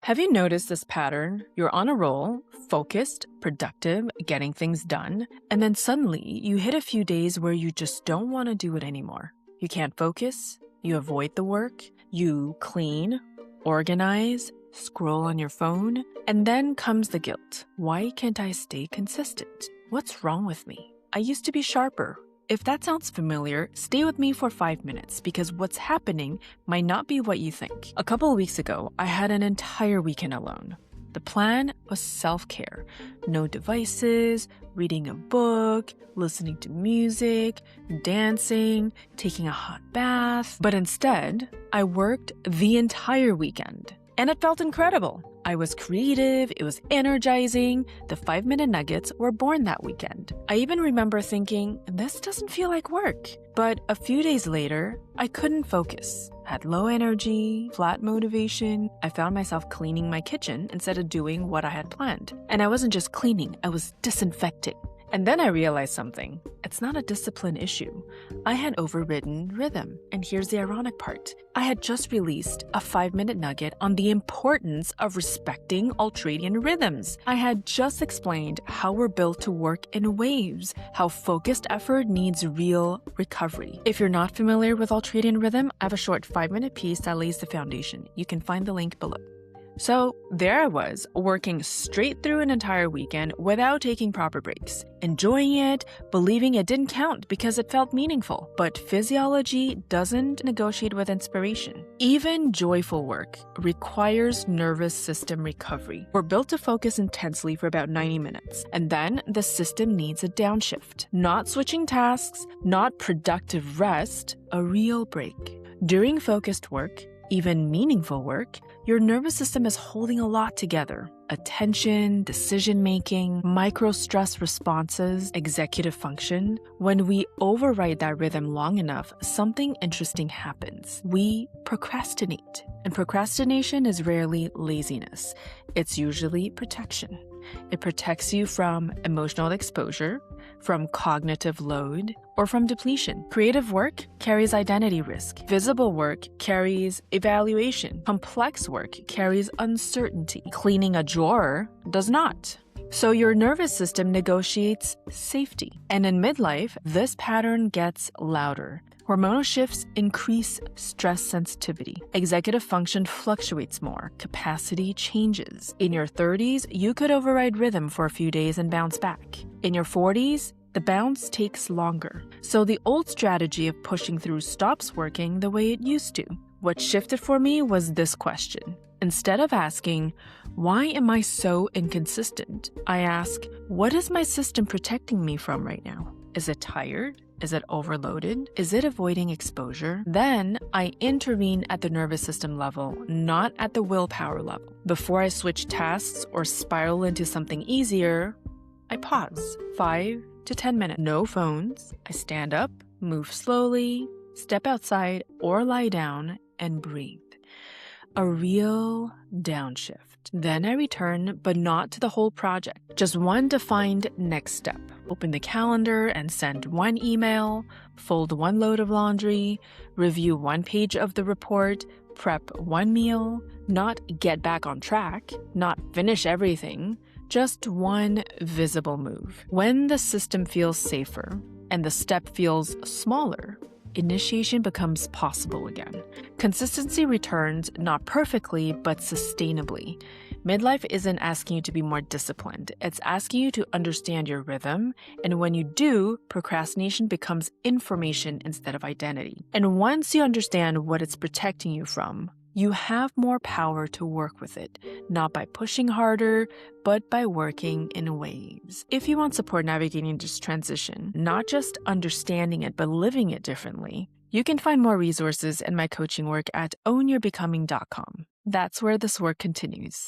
Have you noticed this pattern? You're on a roll, focused, productive, getting things done, and then suddenly you hit a few days where you just don't want to do it anymore. You can't focus, you avoid the work, you clean, organize, scroll on your phone, and then comes the guilt. Why can't I stay consistent? What's wrong with me? I used to be sharper. If that sounds familiar, stay with me for 5 minutes because what's happening might not be what you think. A couple of weeks ago, I had an entire weekend alone. The plan was self-care. No devices, reading a book, listening to music, dancing, taking a hot bath. But instead, I worked the entire weekend. And it felt incredible. I was creative, it was energizing, the 5-minute nuggets were born that weekend. I even remember thinking, this doesn't feel like work. But a few days later, I couldn't focus. Had low energy, flat motivation. I found myself cleaning my kitchen instead of doing what I had planned. And I wasn't just cleaning, I was disinfecting. And then I realized something. It's not a discipline issue. I had overridden rhythm. And here's the ironic part. I had just released a 5-minute nugget on the importance of respecting ultradian rhythms. I had just explained how we're built to work in waves, how focused effort needs real recovery. If you're not familiar with ultradian rhythm, I have a short 5-minute piece that lays the foundation. You can find the link below. So there I was, working straight through an entire weekend without taking proper breaks, enjoying it, believing it didn't count because it felt meaningful. But physiology doesn't negotiate with inspiration. Even joyful work requires nervous system recovery. We're built to focus intensely for about 90 minutes, and then the system needs a downshift. Not switching tasks, not productive rest, a real break. During focused work, even meaningful work, your nervous system is holding a lot together. Attention, decision-making, micro-stress responses, executive function. When we override that rhythm long enough, something interesting happens. We procrastinate. And procrastination is rarely laziness. It's usually protection. It protects you from emotional exposure, from cognitive load, or from depletion. Creative work carries identity risk. Visible work carries evaluation. Complex work carries uncertainty. Cleaning a drawer does not. So your nervous system negotiates safety. And in midlife, this pattern gets louder. Hormonal shifts increase stress sensitivity. Executive function fluctuates more. Capacity changes. In your 30s, you could override rhythm for a few days and bounce back. In your 40s, the bounce takes longer. So the old strategy of pushing through stops working the way it used to. What shifted for me was this question. Instead of asking, why am I so inconsistent? I ask, what is my system protecting me from right now? Is it tired? Is it overloaded? Is it avoiding exposure? Then I intervene at the nervous system level, not at the willpower level. Before I switch tasks or spiral into something easier, I pause. 5 to 10 minutes. No phones. I stand up, move slowly, step outside or lie down and breathe. A real downshift. Then I return, but not to the whole project. Just one defined next step. Open the calendar and send one email, fold one load of laundry, review one page of the report, prep one meal, not get back on track, not finish everything, just one visible move. When the system feels safer and the step feels smaller, initiation becomes possible again. Consistency returns not perfectly, but sustainably. Midlife isn't asking you to be more disciplined. It's asking you to understand your rhythm. And when you do, procrastination becomes information instead of identity. And once you understand what it's protecting you from, you have more power to work with it, not by pushing harder, but by working in waves. If you want support navigating this transition, not just understanding it, but living it differently, you can find more resources in my coaching work at ownyourbecoming.com. That's where this work continues.